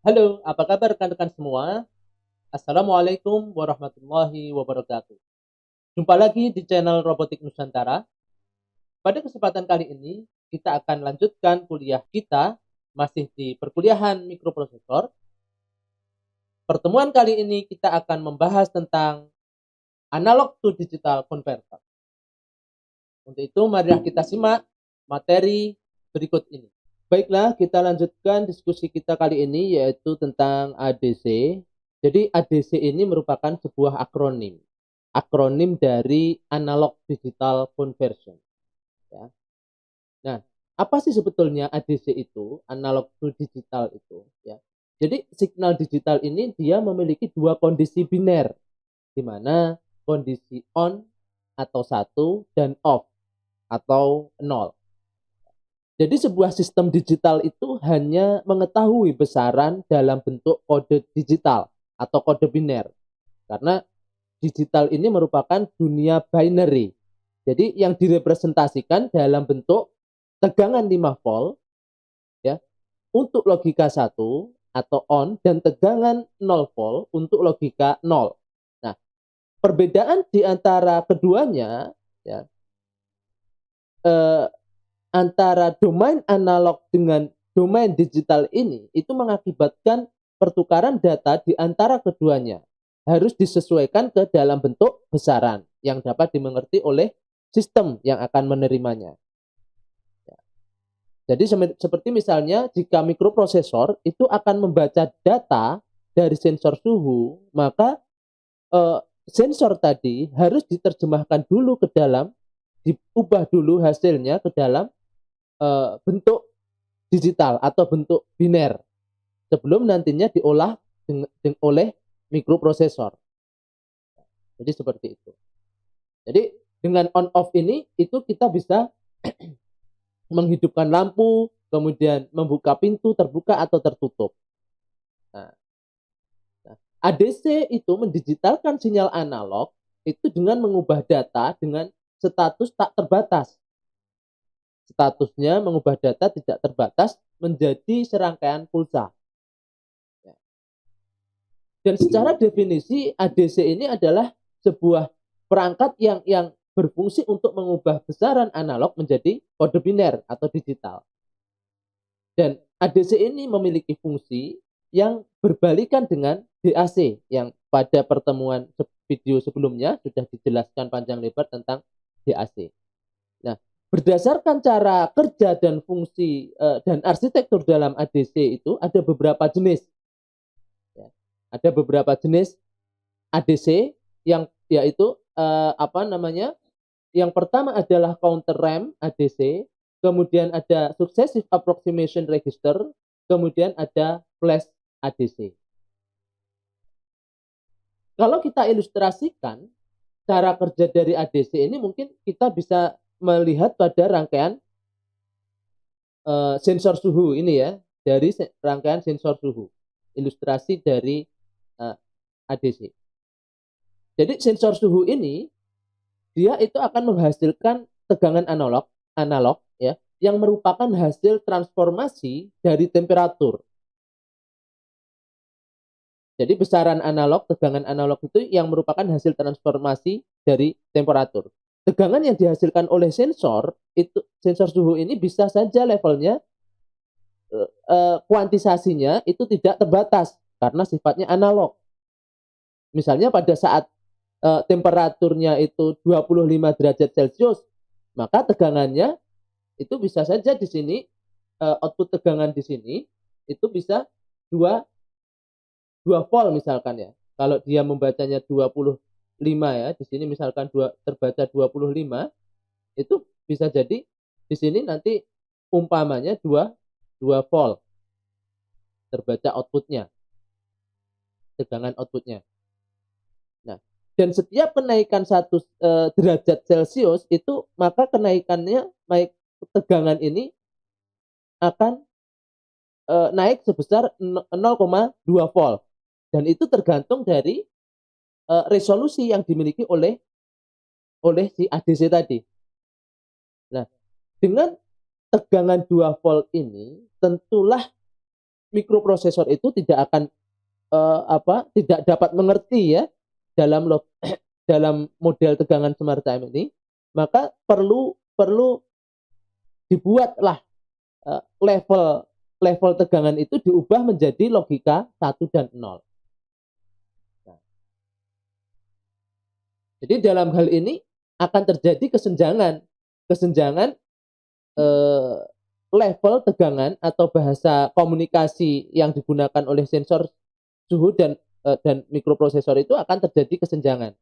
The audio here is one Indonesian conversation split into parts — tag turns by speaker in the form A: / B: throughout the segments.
A: Halo, apa kabar rekan-rekan semua? Assalamualaikum warahmatullahi wabarakatuh. Jumpa lagi di channel Robotik Nusantara. Pada kesempatan kali ini, kita akan lanjutkan kuliah kita masih di perkuliahan mikroprosesor. Pertemuan kali ini kita akan membahas tentang analog to digital converter. Untuk itu, marilah kita simak materi berikut ini. Baiklah, kita lanjutkan diskusi kita kali ini yaitu tentang ADC. Jadi ADC ini merupakan sebuah akronim. Akronim dari analog digital conversion. Ya. Nah, apa sih sebetulnya ADC itu? Analog to digital itu. Ya. Jadi signal digital ini dia memiliki dua kondisi biner, di mana kondisi on atau satu dan off atau nol. Jadi sebuah sistem digital itu hanya mengetahui besaran dalam bentuk kode digital atau kode biner. Karena digital ini merupakan dunia binary. Jadi yang direpresentasikan dalam bentuk tegangan 5 volt ya untuk logika 1 atau on dan tegangan 0 volt untuk logika 0. Nah, perbedaan di antara keduanya ya eh, antara domain analog dengan domain digital ini itu mengakibatkan pertukaran data di antara keduanya harus disesuaikan ke dalam bentuk besaran yang dapat dimengerti oleh sistem yang akan menerimanya. Jadi seperti misalnya jika mikroprosesor itu akan membaca data dari sensor suhu, maka sensor tadi harus diterjemahkan dulu ke dalam, diubah dulu hasilnya ke dalam bentuk digital atau bentuk biner sebelum nantinya diolah oleh mikroprosesor. Jadi seperti itu. Jadi dengan on off ini itu kita bisa menghidupkan lampu, kemudian membuka pintu terbuka atau tertutup. Nah, ADC itu mendigitalkan sinyal analog itu dengan mengubah data dengan status tak terbatas. Statusnya mengubah data tidak terbatas menjadi serangkaian pulsa. Dan secara definisi ADC ini adalah sebuah perangkat yang berfungsi untuk mengubah besaran analog menjadi kode biner atau digital. Dan ADC ini memiliki fungsi yang berbalikan dengan DAC yang pada pertemuan video sebelumnya sudah dijelaskan panjang lebar tentang DAC. Nah, berdasarkan cara kerja dan fungsi dan arsitektur dalam ADC itu ada beberapa jenis. Ada beberapa jenis ADC yang yaitu Yang pertama adalah counter ramp ADC, kemudian ada successive approximation register, kemudian ada flash ADC. Kalau kita ilustrasikan cara kerja dari ADC ini mungkin kita bisa melihat pada rangkaian sensor suhu ini ya, dari rangkaian sensor suhu. Ilustrasi dari ADC. Jadi sensor suhu ini dia itu akan menghasilkan tegangan analog ya yang merupakan hasil transformasi dari temperatur. Jadi besaran analog, tegangan analog itu yang merupakan hasil transformasi dari temperatur. Tegangan yang dihasilkan oleh sensor itu sensor suhu ini bisa saja levelnya kuantisasinya itu tidak terbatas karena sifatnya analog. Misalnya pada saat temperaturnya itu 25 derajat Celcius, maka tegangannya itu bisa saja di sini output tegangan di sini itu bisa 2 volt misalkan ya. Kalau dia membacanya 25 ya, di sini misalkan terbaca 25, itu bisa jadi di sini nanti umpamanya 2 volt terbaca outputnya, tegangan outputnya. Nah, dan setiap kenaikan 1 derajat Celcius itu maka kenaikannya tegangan ini akan naik sebesar 0,2 volt. Dan itu tergantung dari resolusi yang dimiliki oleh si ADC tadi. Nah, dengan tegangan 2 volt ini tentulah mikroprosesor itu tidak akan tidak dapat mengerti ya dalam dalam model tegangan smart time ini, maka perlu dibuatlah level tegangan itu diubah menjadi logika 1 dan 0. Nah, jadi dalam hal ini akan terjadi kesenjangan level tegangan atau bahasa komunikasi yang digunakan oleh sensor suhu dan mikroprosesor itu akan terjadi kesenjangan.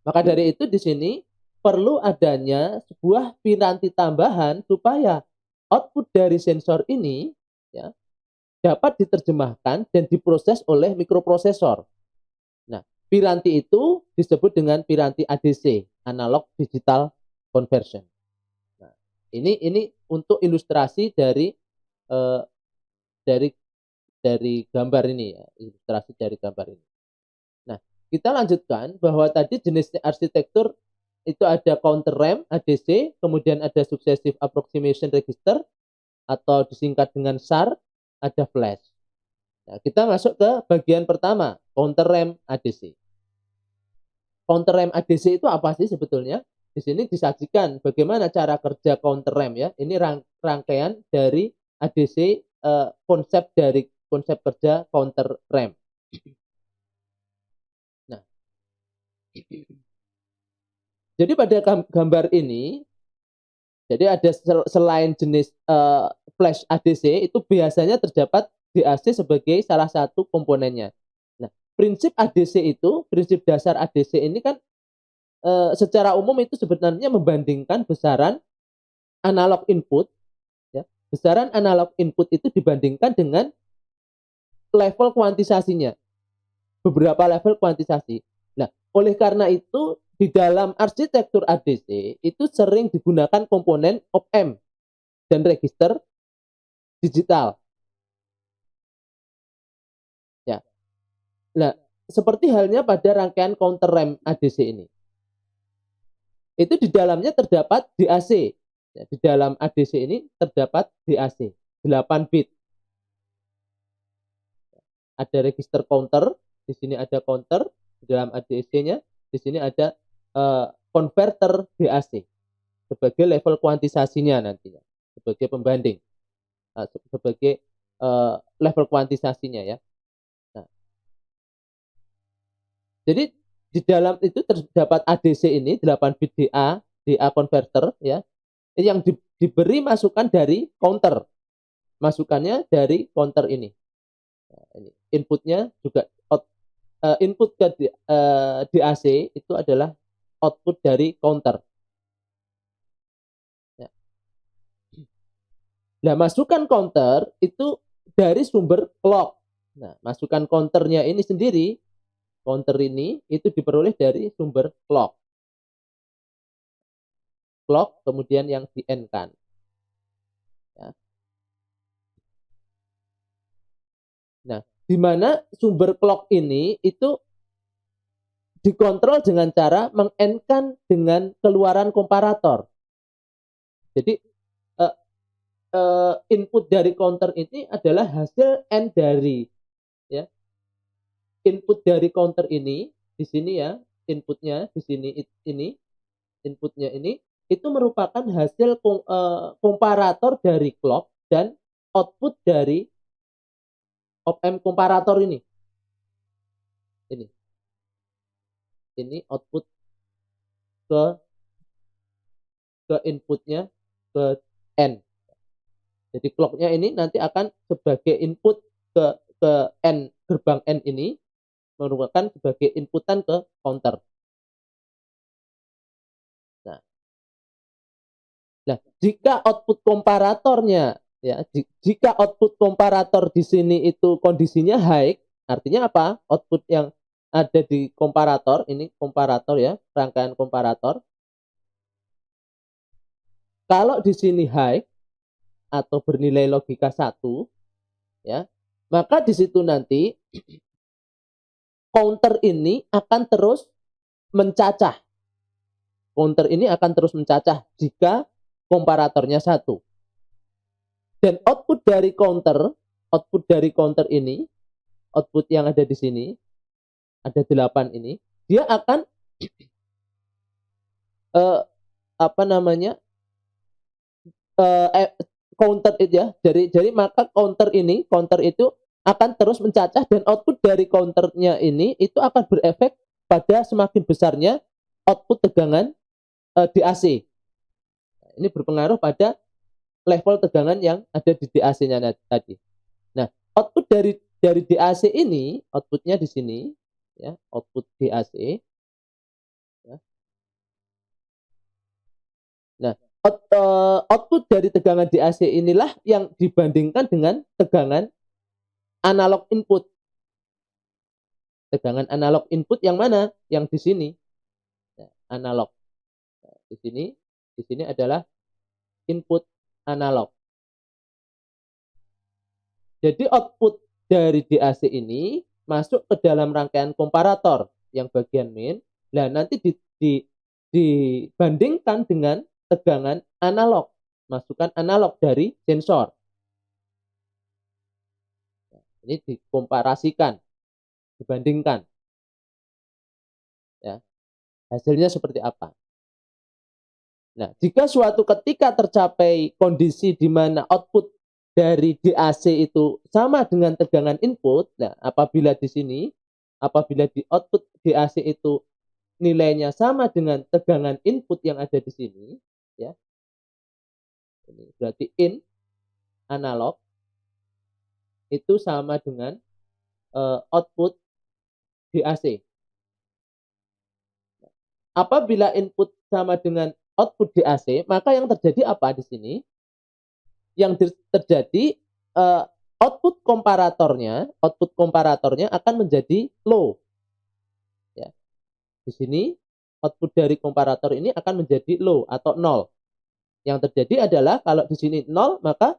A: Maka dari itu di sini perlu adanya sebuah piranti tambahan supaya output dari sensor ini ya dapat diterjemahkan dan diproses oleh mikroprosesor. Nah, piranti itu disebut dengan piranti ADC, analog digital conversion. Nah, ini untuk ilustrasi dari gambar ini ya, ilustrasi dari gambar ini. Nah, kita lanjutkan bahwa tadi jenis arsitektur itu ada counter RAM ADC, kemudian ada successive approximation register atau disingkat dengan SAR, ada flash. Nah, kita masuk ke bagian pertama, counter RAM ADC. Counter RAM ADC itu apa sih sebetulnya? Di sini disajikan bagaimana cara kerja counter RAM ya. Ini rangkaian dari ADC, konsep kerja counter RAM. Nah, jadi pada gambar ini, jadi ada selain jenis flash ADC itu biasanya terdapat DAC sebagai salah satu komponennya. Nah, prinsip ADC itu, prinsip dasar ADC ini kan secara umum itu sebenarnya membandingkan besaran analog input, ya, besaran analog input itu dibandingkan dengan level kuantisasinya, beberapa level kuantisasi. Nah, oleh karena itu di dalam arsitektur ADC itu sering digunakan komponen op-amp dan register digital. Ya. Nah, seperti halnya pada rangkaian counter RAM ADC ini. Itu di dalamnya terdapat DAC. Ya, di dalam ADC ini terdapat DAC 8 bit. Ada register counter, di sini ada counter di dalam ADC-nya, di sini ada converter DAC sebagai level kuantisasinya nantinya, sebagai pembanding, sebagai level kuantisasinya ya. Nah, jadi di dalam itu terdapat ADC ini 8 bit DA converter ya, yang diberi masukan dari counter, masukannya dari counter ini. Nah, ini inputnya juga input ke DAC itu adalah output dari counter. Ya. Nah, masukan counter itu dari sumber clock. Nah, masukan counternya ini sendiri, counter ini itu diperoleh dari sumber clock. Clock kemudian yang di-N-kan. Ya. Nah, di mana sumber clock ini itu dikontrol dengan cara meng-N-kan dengan keluaran komparator. Jadi input dari counter ini adalah hasil N dari ya. Input dari counter ini di sini ya, inputnya di sini ini, inputnya ini itu merupakan hasil komparator dari clock dan output dari op-amp komparator ini. Ini output ke inputnya ke N. Jadi clocknya ini nanti akan sebagai input ke N, gerbang N ini merupakan sebagai inputan ke counter. Nah, jika output komparatornya ya, jika output komparator di sini itu kondisinya high, artinya apa? Output yang ada di komparator, ini komparator ya, rangkaian komparator. Kalau di sini high atau bernilai logika 1 ya, maka di situ nanti counter ini akan terus mencacah. Counter ini akan terus mencacah jika komparatornya 1. Dan output dari counter, output dari counter ini, output yang ada di sini, ada 8 ini, dia akan apa namanya, counter itu ya. Jadi maka counter itu akan terus mencacah, dan output dari counternya ini itu akan berefek pada semakin besarnya output tegangan DAC. Ini berpengaruh pada level tegangan yang ada di DAC-nya tadi. Nah, output dari DAC ini, outputnya di sini, ya, output DAC. Ya. Nah, output dari tegangan DAC inilah yang dibandingkan dengan tegangan analog input. Tegangan analog input yang mana? Yang di sini. Nah, analog. Nah, di sini adalah input analog. Jadi output dari DAC ini masuk ke dalam rangkaian komparator yang bagian main. Nah, nanti dibandingkan dengan tegangan analog, masukan analog dari sensor. Nah, ini dikomparasikan, dibandingkan. Ya, hasilnya seperti apa? Nah, jika suatu ketika tercapai kondisi di mana output dari DAC itu sama dengan tegangan input, nah apabila di output DAC itu nilainya sama dengan tegangan input yang ada di sini, ya. Ini berarti in analog itu sama dengan output DAC. Apabila input sama dengan output DAC, maka yang terjadi apa di sini? Yang terjadi output komparatornya akan menjadi low. Ya. Di sini output dari komparator ini akan menjadi low atau 0. Yang terjadi adalah kalau di sini 0, maka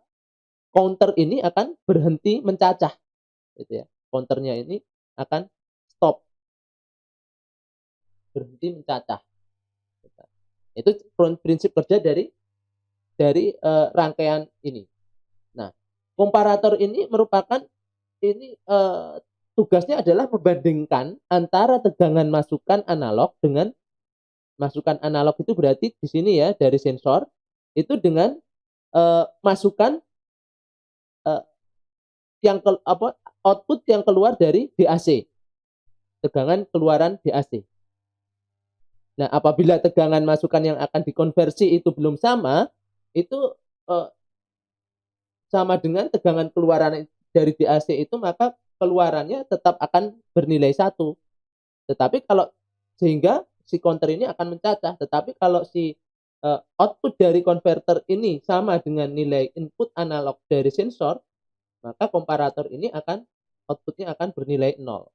A: counter ini akan berhenti mencacah. Gitu ya. Counternya ini akan stop. Berhenti mencacah. Itu prinsip kerja dari rangkaian ini. Nah, komparator ini merupakan tugasnya adalah membandingkan antara tegangan masukan analog dengan masukan analog itu berarti di sini ya dari sensor itu dengan masukan output yang keluar dari DAC, tegangan keluaran DAC. Nah, apabila tegangan masukan yang akan dikonversi itu belum sama, itu sama dengan tegangan keluaran dari DAC itu, maka keluarannya tetap akan bernilai 1. Tetapi kalau sehingga si counter ini akan mencacah. Tetapi kalau si output dari konverter ini sama dengan nilai input analog dari sensor, maka komparator ini outputnya akan bernilai 0.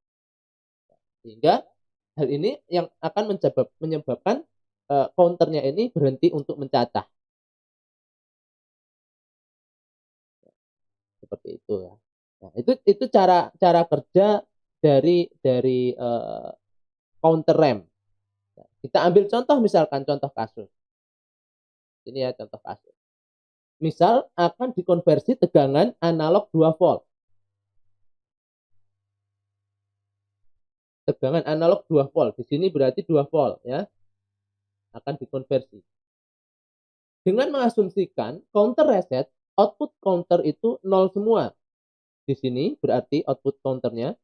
A: Sehingga hal ini yang akan menyebabkan counternya ini berhenti untuk mencacah. Seperti itu ya. Nah, itu cara kerja dari counter ramp. Nah, kita ambil contoh, misalkan contoh kasus. Ini ya contoh kasus. Misal akan dikonversi tegangan analog 2 volt. Tegangan analog 2 volt. Di sini berarti 2 volt ya. Akan dikonversi. Dengan mengasumsikan counter reset, output counter itu 0 semua. Di sini berarti output counternya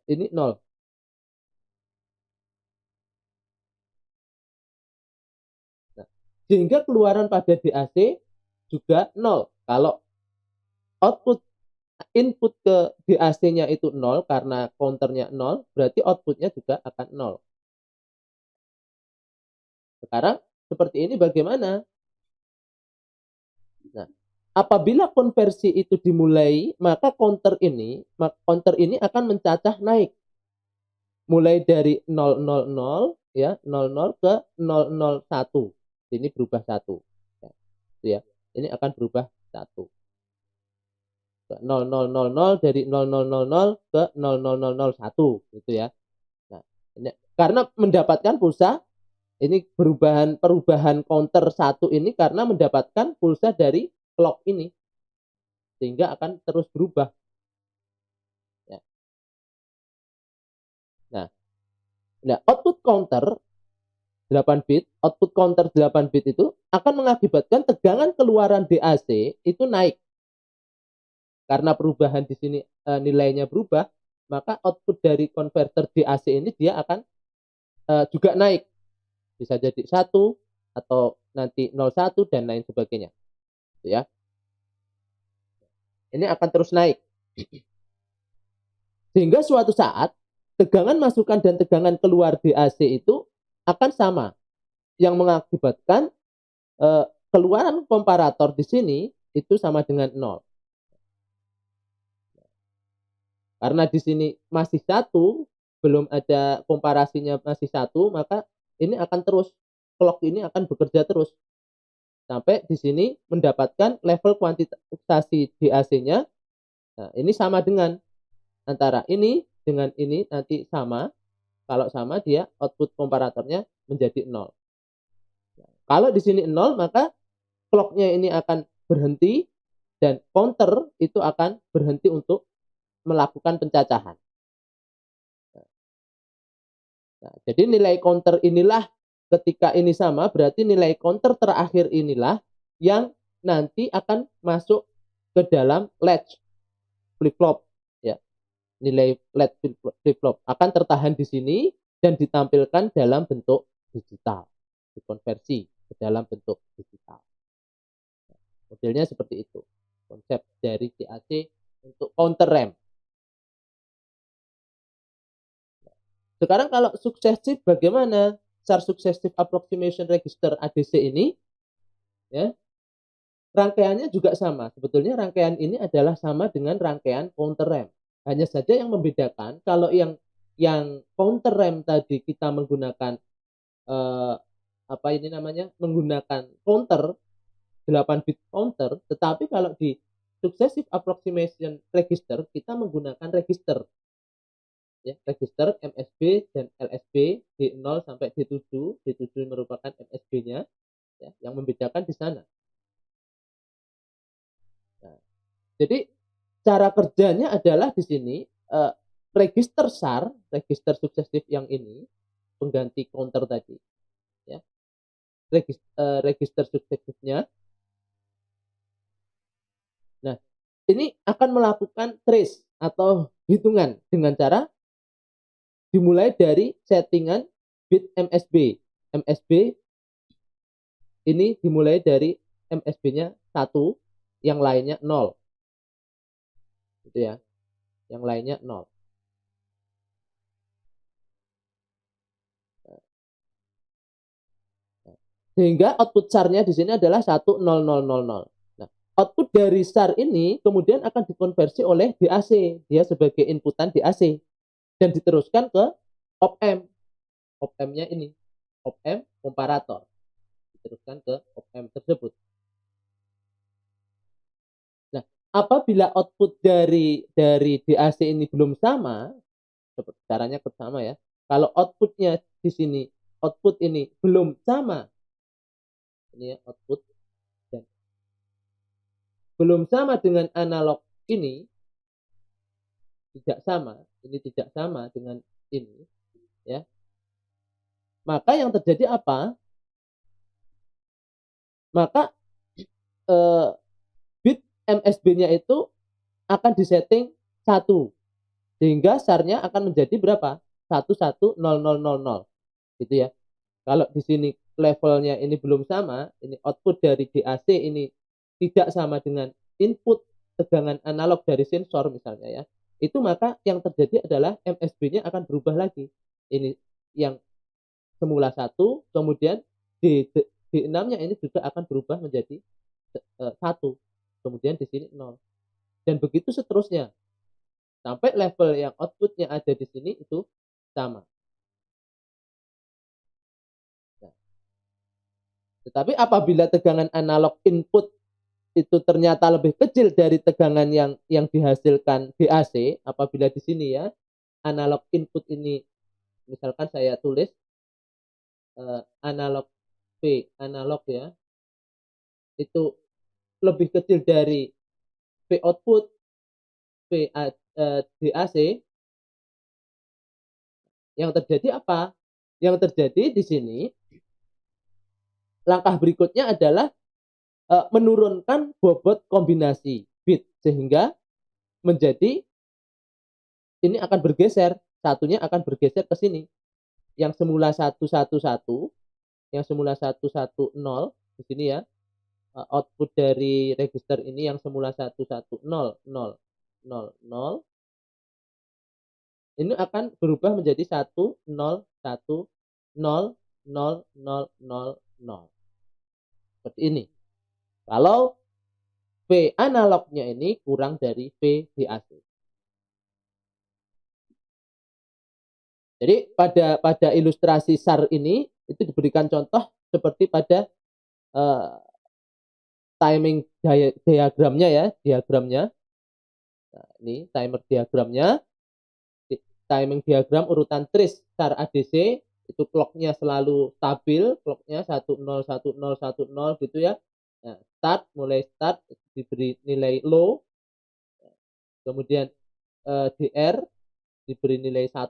A: ini 0. Nah, sehingga keluaran pada DAC juga 0. Kalau output input ke DAC-nya itu 0 karena counternya 0, berarti outputnya juga akan 0. Sekarang seperti ini bagaimana? Nah, apabila konversi itu dimulai, maka counter ini akan mencacah naik. Mulai dari 000 ya, 00 ke 001. Ini berubah 1. Ya, itu ya. Ini akan berubah 1. 0000 dari 0000 ke 00001 gitu ya. Nah, ini karena mendapatkan pulsa ini perubahan counter 1 ini karena mendapatkan pulsa dari clock ini. sehingga akan terus berubah. Ya. Nah, output counter 8 bit, output counter 8 bit itu akan mengakibatkan tegangan keluaran DAC itu naik. Karena perubahan di sini nilainya berubah, maka output dari konverter DAC ini dia akan juga naik. Bisa jadi 1 atau nanti 01 dan lain sebagainya. Ya. Ini akan terus naik. Sehingga suatu saat tegangan masukan dan tegangan keluar DAC itu akan sama, yang mengakibatkan keluaran komparator di sini itu sama dengan 0. Karena di sini masih 1, belum ada komparasinya masih 1, maka ini akan terus, clock ini akan bekerja terus. Sampai di sini mendapatkan level kuantitasasi DAC-nya. Nah, ini sama dengan antara ini dengan ini nanti sama. Kalau sama dia output komparatornya menjadi 0. Nah, kalau di sini 0 maka clock-nya ini akan berhenti dan counter itu akan berhenti untuk melakukan pencacahan. Nah, jadi nilai counter inilah ketika ini sama berarti nilai counter terakhir inilah yang nanti akan masuk ke dalam latch flip flop ya. Nilai latch flip flop akan tertahan di sini dan ditampilkan dalam bentuk digital, dikonversi ke dalam bentuk digital. Nah, modelnya seperti itu. Konsep dari DAC untuk counter RAM. Sekarang kalau successive bagaimana? Char successive approximation register ADC ini ya. Rangkaiannya juga sama. Sebetulnya rangkaian ini adalah sama dengan rangkaian counter RAM. Hanya saja yang membedakan kalau yang counter RAM tadi kita menggunakan menggunakan counter 8 bit counter, tetapi kalau di successive approximation register kita menggunakan register. Ya, register MSB dan LSB D0 sampai D7. D7 merupakan MSB-nya ya, yang membedakan di sana. Nah, jadi cara kerjanya adalah di sini register SAR, register suksesif yang ini pengganti counter tadi ya. Register suksesifnya. Nah, ini akan melakukan trace atau hitungan dengan cara dimulai dari settingan bit MSB. MSB ini dimulai dari MSB-nya 1, yang lainnya 0. Gitu ya. Yang lainnya 0. Sehingga output SAR-nya di sini adalah 10000. Nah, output dari SAR ini kemudian akan dikonversi oleh DAC. Dia sebagai inputan DAC dan diteruskan ke op-amp. Op-amp-nya ini, op-amp komparator. Diteruskan ke op-amp tersebut. Nah, apabila output dari DAC ini belum sama, seperti caranya sama ya. Kalau outputnya di sini, output ini belum sama, ini ya output dan belum sama dengan analog ini, tidak sama, ini tidak sama dengan ini, ya. Maka yang terjadi apa? Maka bit MSB-nya itu akan disetting 1 sehingga SAR-nya akan menjadi berapa? 11000 gitu ya. Kalau di sini levelnya ini belum sama, ini output dari DAC ini tidak sama dengan input tegangan analog dari sensor misalnya ya. Itu maka yang terjadi adalah MSB-nya akan berubah lagi. Ini yang semula 1, kemudian D6-nya ini juga akan berubah menjadi 1. Kemudian di sini 0. Dan begitu seterusnya. Sampai level yang outputnya ada di sini itu sama. Nah, tetapi apabila tegangan analog input itu ternyata lebih kecil dari tegangan yang dihasilkan DAC, apabila di sini ya analog input ini misalkan saya tulis analog P, analog ya, itu lebih kecil dari V output DAC, yang terjadi apa? Yang terjadi di sini, langkah berikutnya adalah menurunkan bobot kombinasi bit, sehingga menjadi ini akan bergeser, satunya akan bergeser ke sini. Yang semula 111, yang semula 110 di sini ya, output dari register ini yang semula 1100000, ini akan berubah menjadi 101000000. Seperti ini. Kalau V analognya ini kurang dari V DAC. Jadi pada ilustrasi SAR ini itu diberikan contoh seperti pada timing diagramnya ya, diagramnya. Nah, ini timer diagramnya. Timing diagram urutan trace SAR ADC itu clocknya selalu stabil, clocknya 101010 gitu ya. Nah, mulai start diberi nilai low, kemudian DR diberi nilai 1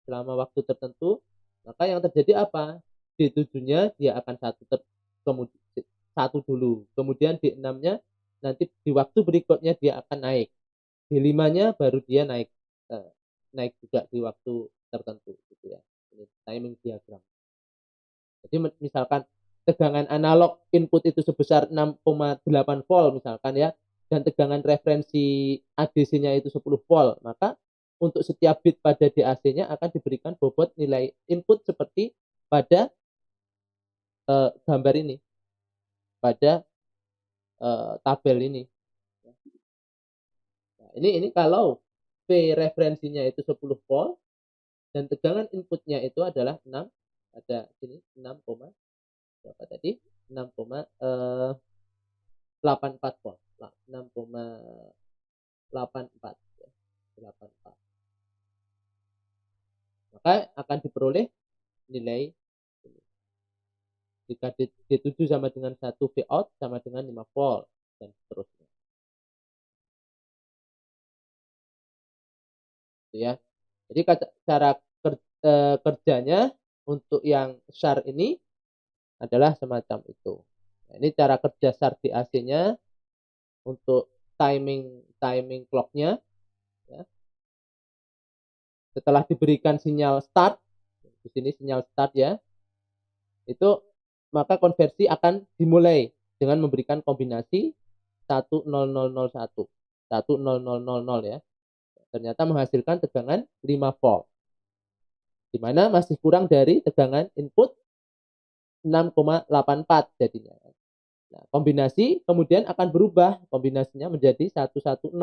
A: selama waktu tertentu, maka yang terjadi apa? D7-nya dia akan kemudian 1 dulu, kemudian D6-nya nanti di waktu berikutnya dia akan naik, D5-nya baru dia naik juga di waktu tertentu gitu ya. Ini timing diagram. Jadi misalkan tegangan analog input itu sebesar 6,8 volt misalkan ya, dan tegangan referensi ADC-nya itu 10 volt, maka untuk setiap bit pada DAC-nya akan diberikan bobot nilai input seperti pada gambar ini, pada tabel ini. Nah, ini kalau V referensinya itu 10 volt dan tegangan inputnya itu adalah 6, ada sini 6, berapa tadi? 6,84 volt. 6,84 ya. 84. Maka akan diperoleh nilai ini. Jika D7 sama dengan 1 V out sama dengan 5 volt dan seterusnya. Gitu ya. Jadi cara kerjanya untuk yang SAR ini adalah semacam itu. Nah, ini cara kerja SAR DAC-nya untuk timing clock-nya ya. Setelah diberikan sinyal start, di sini sinyal start ya, itu maka konversi akan dimulai dengan memberikan kombinasi 10001, 10000 ya. Ternyata menghasilkan tegangan 5 volt. Di mana masih kurang dari tegangan input 6,84 jadinya. Nah, kombinasi kemudian akan berubah, kombinasinya menjadi 110.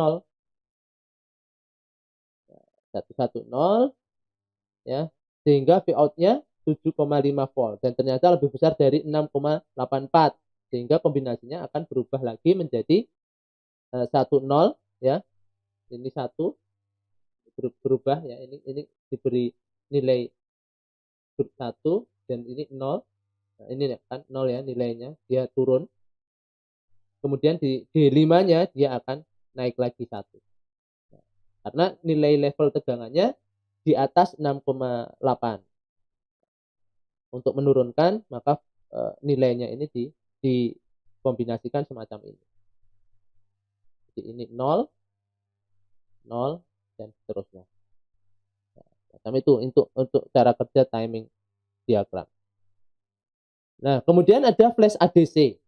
A: 110 ya, sehingga V out-nya 7,5 volt dan ternyata lebih besar dari 6,84, sehingga kombinasinya akan berubah lagi menjadi 10 ya. Ini 1 berubah ya, ini diberi nilai 1 dan ini 0. Nah, ini kan 0 ya nilainya, dia turun. Kemudian di D5-nya dia akan naik lagi 1. Nah, karena nilai level tegangannya di atas 6,8. Untuk menurunkan maka nilainya ini dikombinasikan semacam ini. Jadi ini 0, 0 dan seterusnya. Nah, macam itu untuk cara kerja timing diagram. Nah, kemudian ada flash ADC.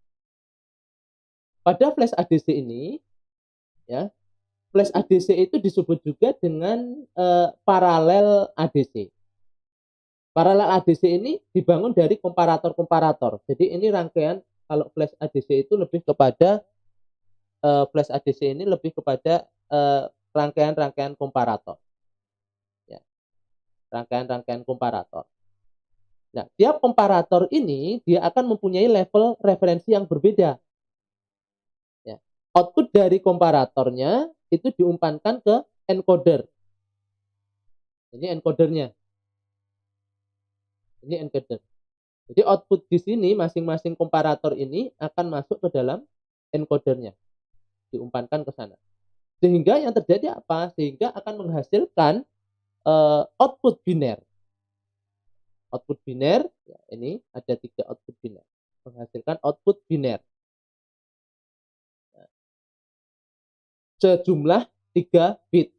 A: Pada flash ADC ini ya, flash ADC itu disebut juga dengan paralel ADC. Paralel ADC ini dibangun dari komparator-komparator. Jadi ini rangkaian, kalau flash ADC itu lebih kepada flash ADC ini lebih kepada rangkaian-rangkaian komparator. Ya, rangkaian-rangkaian komparator. Nah, tiap komparator ini dia akan mempunyai level referensi yang berbeda. Ya. Output dari komparatornya itu diumpankan ke encoder. Ini encodernya. Ini encoder. Jadi output di sini masing-masing komparator ini akan masuk ke dalam encodernya. diumpankan ke sana. Sehingga yang terjadi apa? Sehingga akan menghasilkan output biner. Output biner, ya, ini ada 3 output biner. Menghasilkan output biner. Sejumlah 3 bit.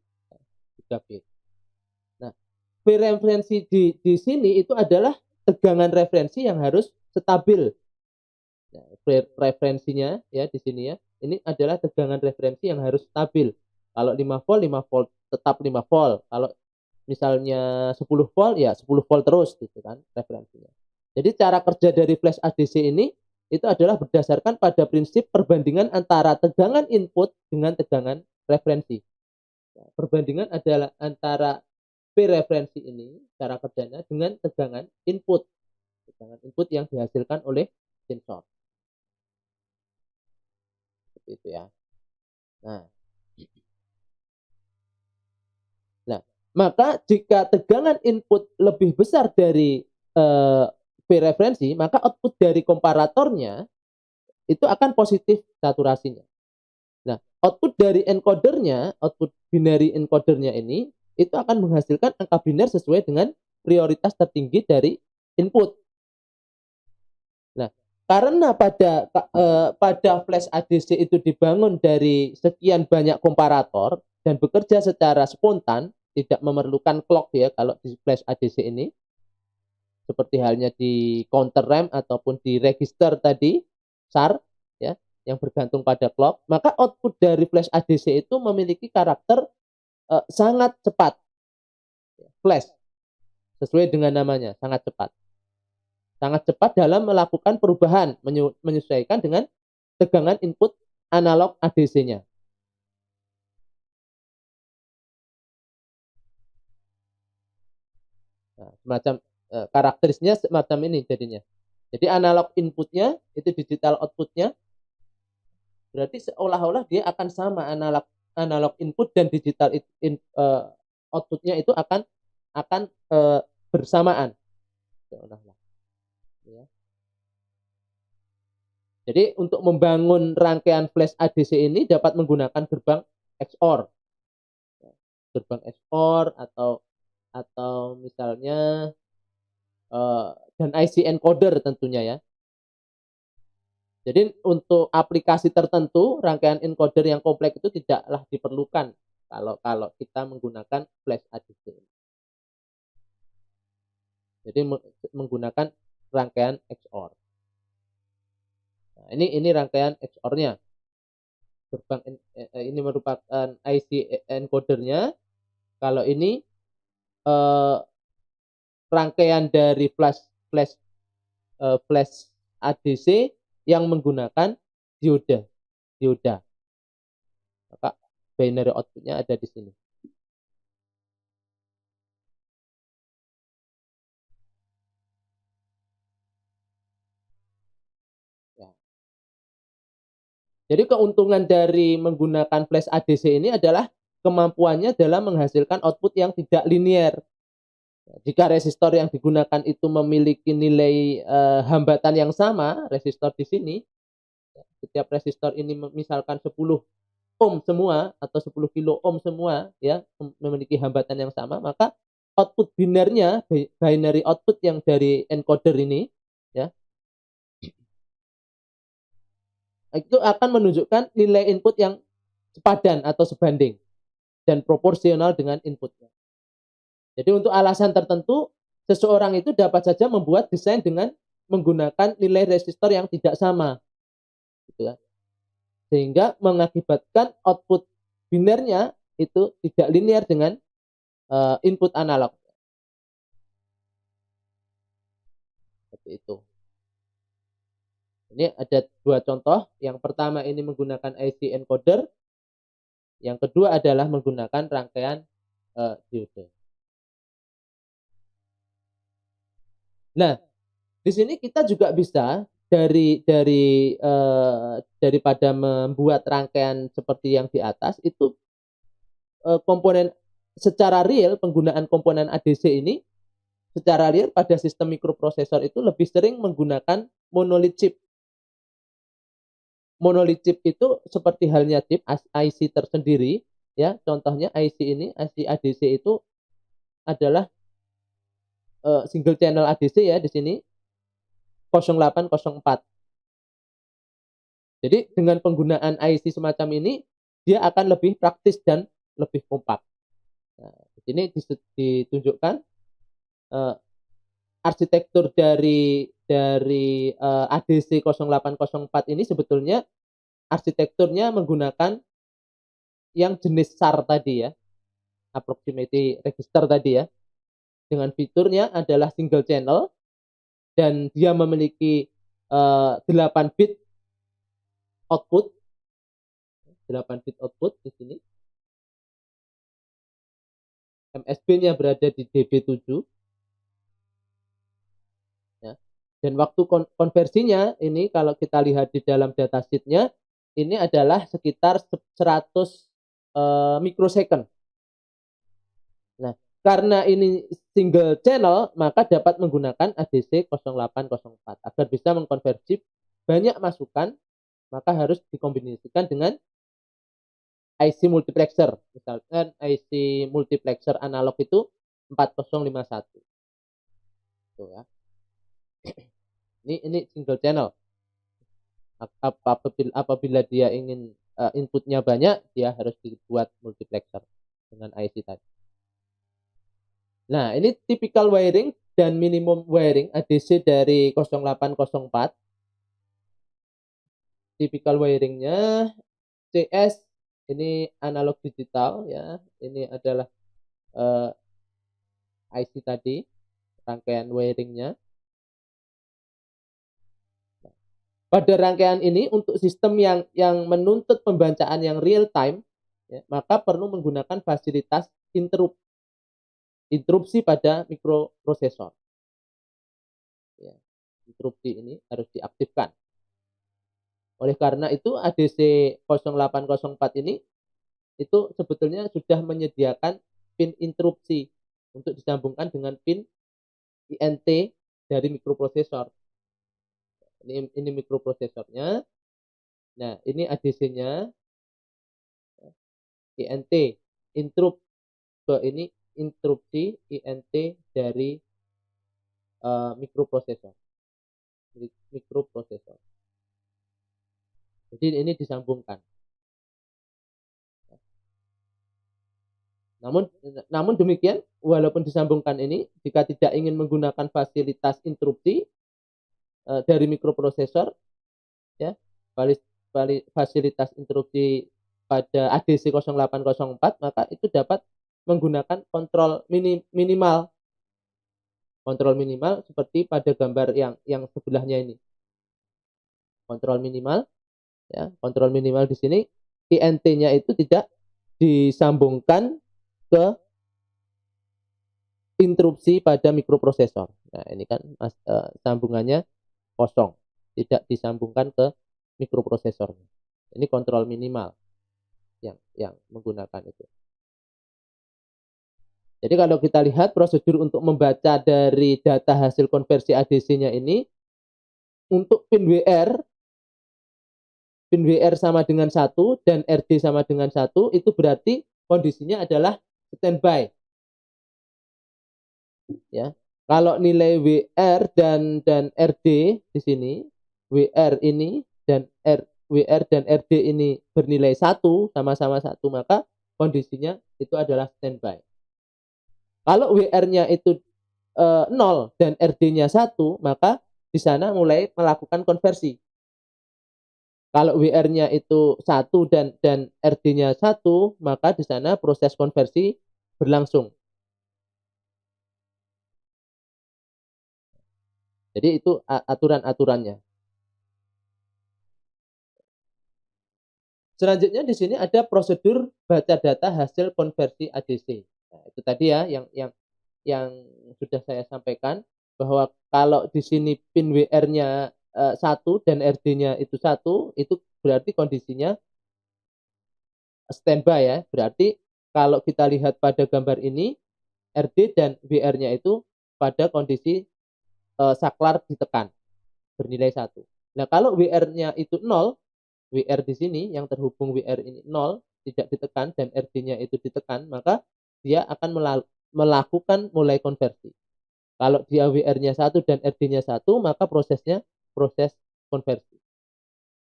A: 3 bit. Nah, referensi di sini itu adalah tegangan referensi yang harus stabil. Nah, referensinya ya di sini ya. Ini adalah tegangan referensi yang harus stabil. Kalau 5 volt, 5 volt tetap 5 volt. Kalau misalnya 10 volt ya 10 volt terus gitu kan referensinya. Jadi cara kerja dari flash ADC ini itu adalah berdasarkan pada prinsip perbandingan antara tegangan input dengan tegangan referensi. Nah, perbandingan adalah antara P referensi ini cara kerjanya dengan tegangan input yang dihasilkan oleh sensor. Seperti itu ya. Nah, maka jika tegangan input lebih besar dari P referensi, maka output dari komparatornya itu akan positif saturasinya. Nah, output dari encodernya, output binary encodernya ini itu akan menghasilkan angka biner sesuai dengan prioritas tertinggi dari input. Nah, karena pada flash ADC itu dibangun dari sekian banyak komparator dan bekerja secara spontan, tidak memerlukan clock ya kalau di flash ADC ini, seperti halnya di counter RAM ataupun di register tadi SAR ya yang bergantung pada clock, maka output dari flash ADC itu memiliki karakter sangat cepat. Flash sesuai dengan namanya, sangat cepat. Sangat cepat dalam melakukan perubahan menyesuaikan dengan tegangan input analog ADC-nya. Nah, semacam karakteristiknya semacam ini jadinya. Jadi analog inputnya itu digital outputnya, berarti seolah-olah dia akan sama analog input dan digital outputnya itu akan bersamaan. Seolah-olah. Ya. Jadi untuk membangun rangkaian flash ADC ini dapat menggunakan gerbang XOR, gerbang XOR atau misalnya dan IC encoder tentunya ya. Jadi untuk aplikasi tertentu rangkaian encoder yang kompleks itu tidaklah diperlukan kalau kita menggunakan flash ADC. Jadi menggunakan rangkaian XOR. Nah, ini rangkaian XOR-nya. Gerbang ini merupakan IC encodernya. Kalau ini rangkaian dari flash ADC yang menggunakan dioda. Maka binary outputnya ada di sini. Ya. Jadi keuntungan dari menggunakan flash ADC ini adalah kemampuannya dalam menghasilkan output yang tidak linear. Jika resistor yang digunakan itu memiliki nilai hambatan yang sama, resistor di sini, setiap resistor ini misalkan 10 ohm semua atau 10 kilo ohm semua ya memiliki hambatan yang sama, maka output binernya binary output yang dari encoder ini ya itu akan menunjukkan nilai input yang sepadan atau sebanding dan proporsional dengan inputnya. Jadi untuk alasan tertentu seseorang itu dapat saja membuat desain dengan menggunakan nilai resistor yang tidak sama gitu ya. Sehingga mengakibatkan output binernya itu tidak linear dengan input analog. Seperti itu. Ini ada 2 contoh. Yang pertama ini menggunakan IC encoder. Yang kedua adalah menggunakan rangkaian diode. Nah, di sini kita juga bisa daripada membuat rangkaian seperti yang di atas itu komponen secara real penggunaan komponen ADC ini secara real pada sistem mikroprosesor itu lebih sering menggunakan monolith chip. monolith chip itu seperti halnya chip IC tersendiri ya. Contohnya IC ini, IC ADC itu adalah single channel ADC ya di sini 0804. Jadi dengan penggunaan IC semacam ini dia akan lebih praktis dan lebih kompak. Nah, di sini ditunjukkan arsitektur dari ADC 0804 ini sebetulnya arsitekturnya menggunakan yang jenis SAR tadi ya, approximate register tadi ya, dengan fiturnya adalah single channel dan dia memiliki 8 bit output, 8 bit output di sini. MSB-nya berada di DB7. Ya. Dan waktu konversinya ini kalau kita lihat di dalam datasheet-nya ini adalah sekitar 100 mikrosecond. Nah, karena ini single channel maka dapat menggunakan ADC 0804 agar bisa mengkonversi banyak masukan, maka harus dikombinasikan dengan IC multiplexer. Misalkan IC multiplexer analog itu 4051. Tuh ya. Ini single channel. Apabila dia ingin inputnya banyak, dia harus dibuat multiplexer dengan IC tadi. Nah, ini typical wiring dan minimum wiring ADC dari 0804. Typical wiringnya CS ini analog digital ya. Ini adalah IC tadi, rangkaian wiringnya. Pada rangkaian ini untuk sistem yang menuntut pembacaan yang real time, ya, maka perlu menggunakan fasilitas interupsi pada mikroprosesor. Ya, interupsi ini harus diaktifkan. Oleh karena itu ADC 0804 ini itu sebetulnya sudah menyediakan pin interupsi untuk disambungkan dengan pin INT dari mikroprosesor. Ini mikroprosesornya. Nah, ini ADC-nya. INT interrupt ke ini interupsi INT dari mikroprosesor. Jadi ini disambungkan. Namun demikian, walaupun disambungkan ini, jika tidak ingin menggunakan fasilitas interupsi dari mikroprosesor, ya, fasilitas interupsi pada ADC 0804, maka itu dapat menggunakan kontrol minimal. Kontrol minimal seperti pada gambar yang sebelahnya ini. Kontrol minimal, ya, kontrol minimal di sini INT-nya itu tidak disambungkan ke interupsi pada mikroprosesor. Nah, ini kan sambungannya kosong, tidak disambungkan ke mikroprosesornya. Ini kontrol minimal yang menggunakan itu. Jadi kalau kita lihat prosedur untuk membaca dari data hasil konversi ADC-nya ini, untuk pin WR sama dengan 1 dan RD sama dengan 1, itu berarti kondisinya adalah standby. Ya. Kalau nilai WR dan RD di sini, WR ini dan WR dan RD ini bernilai 1, sama-sama 1, maka kondisinya itu adalah standby. Kalau WR-nya itu 0 dan RD-nya 1, maka di sana mulai melakukan konversi. Kalau WR-nya itu 1 dan RD-nya 1, maka di sana proses konversi berlangsung. Jadi itu aturan-aturannya. Selanjutnya di sini ada prosedur baca data hasil konversi ADC. Nah, itu tadi ya yang sudah saya sampaikan, bahwa kalau di sini pin WR-nya 1 dan RD-nya itu 1, itu berarti kondisinya standby ya. Berarti kalau kita lihat pada gambar ini, RD dan WR-nya itu pada kondisi saklar ditekan, bernilai 1. Nah, kalau WR-nya itu 0, WR di sini yang terhubung WR ini 0 tidak ditekan dan RD-nya itu ditekan, maka dia akan melakukan mulai konversi. Kalau dia WR-nya 1 dan RD-nya 1, maka prosesnya proses konversi.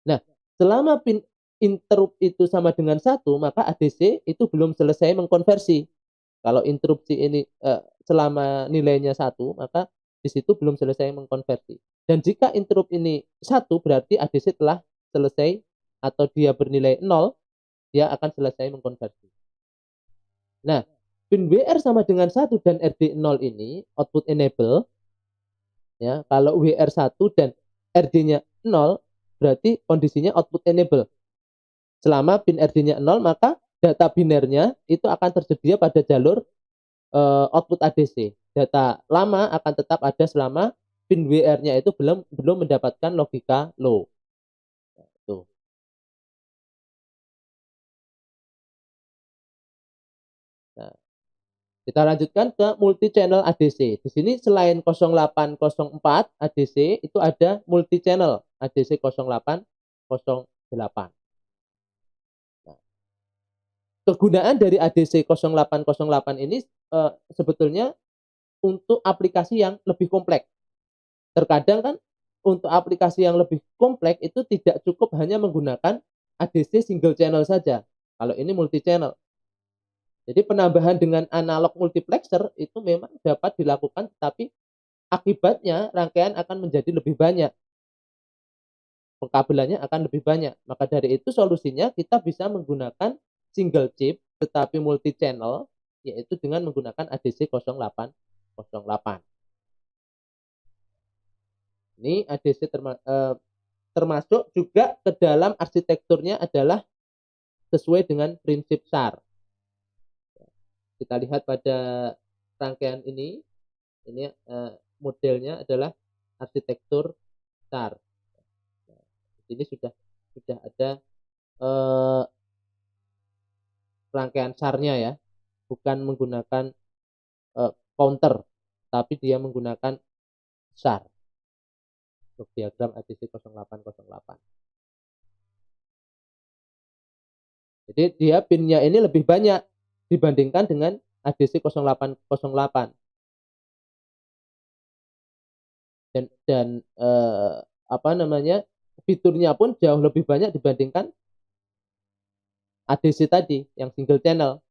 A: Nah, selama pin interrupt itu sama dengan 1, maka ADC itu belum selesai mengkonversi. Kalau interupsi ini selama nilainya 1, maka di situ belum selesai mengkonversi. Dan jika interrupt ini 1, berarti ADC telah selesai atau dia bernilai 0, dia akan selesai mengkonversi. Nah, pin WR sama dengan 1 dan RD 0 ini output enable. Ya, kalau WR 1 dan RD-nya 0, berarti kondisinya output enable. Selama pin RD-nya 0, maka data binernya itu akan tersedia pada jalur output ADC. Data lama akan tetap ada selama pin WR-nya itu belum mendapatkan logika low. Tuh. Nah, kita lanjutkan ke multi channel ADC. Di sini selain 0804 ADC itu ada multi channel ADC 0808. Nah, kegunaan dari ADC 0808 ini sebetulnya untuk aplikasi yang lebih kompleks. Terkadang kan untuk aplikasi yang lebih kompleks itu tidak cukup hanya menggunakan ADC single channel saja. Kalau ini multi channel. Jadi penambahan dengan analog multiplexer itu memang dapat dilakukan, tapi akibatnya rangkaian akan menjadi lebih banyak. Pengkabelannya akan lebih banyak. Maka dari itu solusinya kita bisa menggunakan single chip tetapi multi channel, yaitu dengan menggunakan ADC 0808. Ini ADC termasuk juga ke dalam arsitekturnya adalah sesuai dengan prinsip SAR. Kita lihat pada rangkaian ini modelnya adalah arsitektur SAR. Ini sudah ada rangkaian SAR-nya ya, bukan menggunakan counter, tapi dia menggunakan SAR. Untuk diagram ADC 0808. Jadi dia pinnya ini lebih banyak dibandingkan dengan ADC 0808. Dan fiturnya pun jauh lebih banyak dibandingkan ADC tadi yang single channel.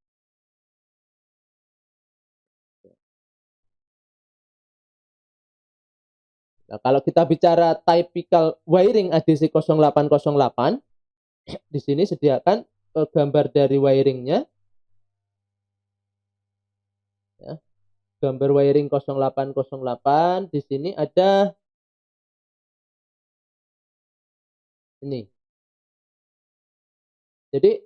A: Nah, kalau kita bicara typical wiring ADC 0808, di sini sediakan gambar dari wiringnya. Ya, gambar wiring 0808 di sini ada ini. Jadi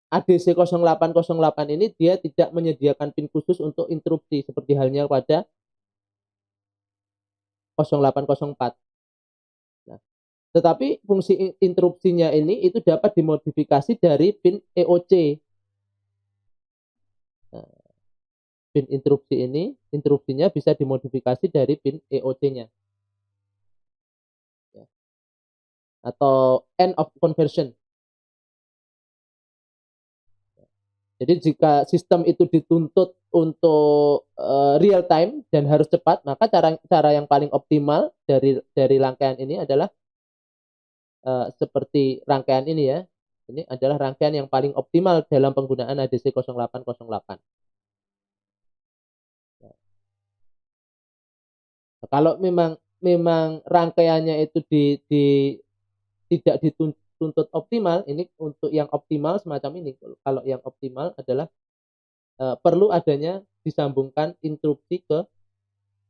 A: ADC 0808 ini dia tidak menyediakan pin khusus untuk interupsi seperti halnya pada 0804. Nah, tetapi fungsi interupsinya ini itu dapat dimodifikasi dari pin EOC. Nah, pin interupsinya bisa dimodifikasi dari pin EOC-nya. Ya. Atau end of conversion. Jadi jika sistem itu dituntut untuk real time dan harus cepat, maka cara yang paling optimal dari rangkaian ini adalah seperti rangkaian ini ya. Ini adalah rangkaian yang paling optimal dalam penggunaan ADC 0808. Nah, kalau memang rangkaiannya itu tidak dituntut optimal, ini untuk yang optimal semacam ini. Kalau yang optimal adalah perlu adanya disambungkan interupsi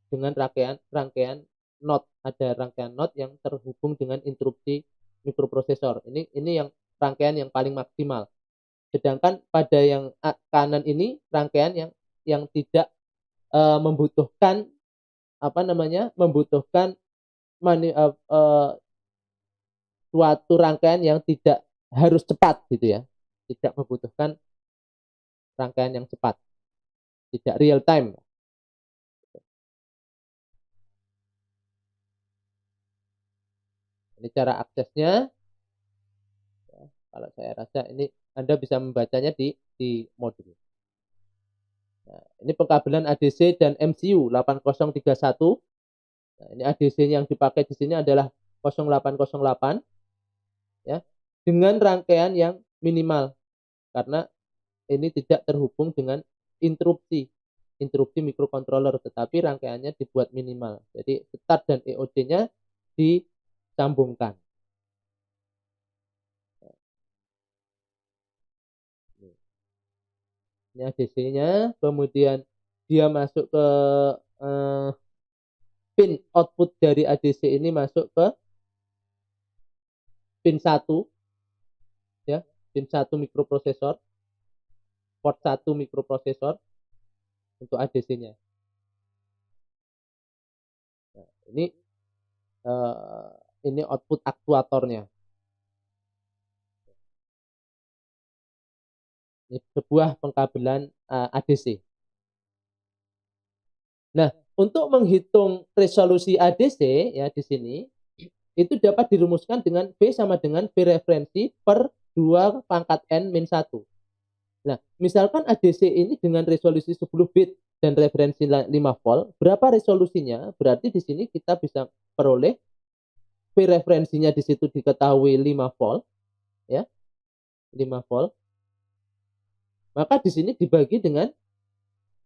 A: dengan rangkaian NOT. Ada rangkaian NOT yang terhubung dengan interupsi mikroprosesor. Ini yang rangkaian yang paling maksimal. Sedangkan pada yang kanan ini rangkaian yang tidak membutuhkan suatu rangkaian yang tidak harus cepat gitu ya. Tidak membutuhkan rangkaian yang cepat. Tidak real time. Ini cara aksesnya. Kalau saya rasa ini Anda bisa membacanya di modul. Nah, ini pengkabelan ADC dan MCU 8031. Nah, ini ADC yang dipakai di sini adalah 0808 ya, dengan rangkaian yang minimal karena ini tidak terhubung dengan interupsi mikrokontroler, tetapi rangkaiannya dibuat minimal. Jadi start dan EOC-nya disambungkan. Ini ADC-nya, kemudian dia masuk ke pin output dari ADC ini masuk ke pin 1 ya, pin 1 mikroprosesor, port 1 mikroprosesor untuk ADC-nya. Nah, ini output aktuatornya. Ini sebuah pengkabelan ADC. Nah, untuk menghitung resolusi ADC ya di sini itu dapat dirumuskan dengan V sama dengan V referensi per 2 pangkat N min 1. Nah, misalkan ADC ini dengan resolusi 10 bit dan referensi 5 volt, berapa resolusinya? Berarti di sini kita bisa peroleh V referensinya di situ diketahui 5 volt ya. 5 volt. Maka di sini dibagi dengan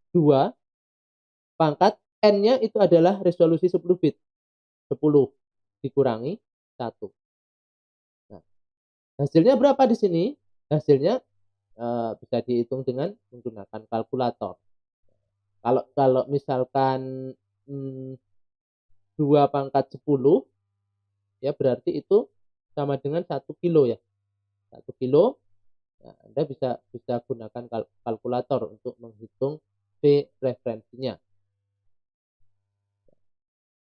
A: 2 pangkat N-nya itu adalah resolusi 10 bit. 10 dikurangi 1. Nah, hasilnya berapa di sini? Hasilnya bisa dihitung dengan menggunakan kalkulator. Kalau misalkan 2 pangkat 10 ya berarti itu sama dengan 1 kilo ya. 1 kilo. Nah, Anda bisa gunakan kalkulator untuk menghitung V referensinya.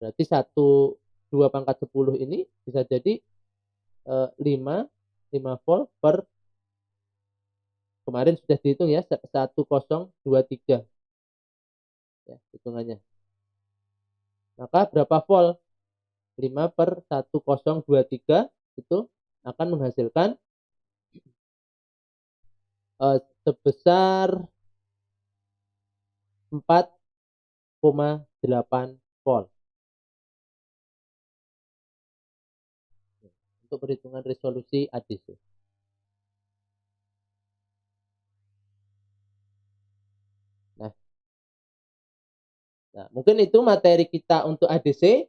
A: Berarti 2 pangkat 10 ini bisa jadi 5 volt per, kemarin sudah dihitung ya, 1023 ya hitungannya. Maka berapa volt? 5 per 1023 itu akan menghasilkan sebesar 4,8 volt. Untuk perhitungan resolusi ADC. Nah, mungkin itu materi kita untuk ADC.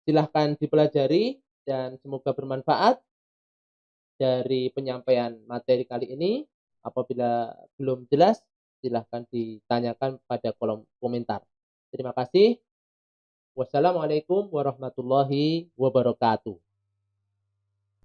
A: Silahkan dipelajari dan semoga bermanfaat dari penyampaian materi kali ini. Apabila belum jelas, silahkan ditanyakan pada kolom komentar. Terima kasih. Wassalamualaikum warahmatullahi wabarakatuh.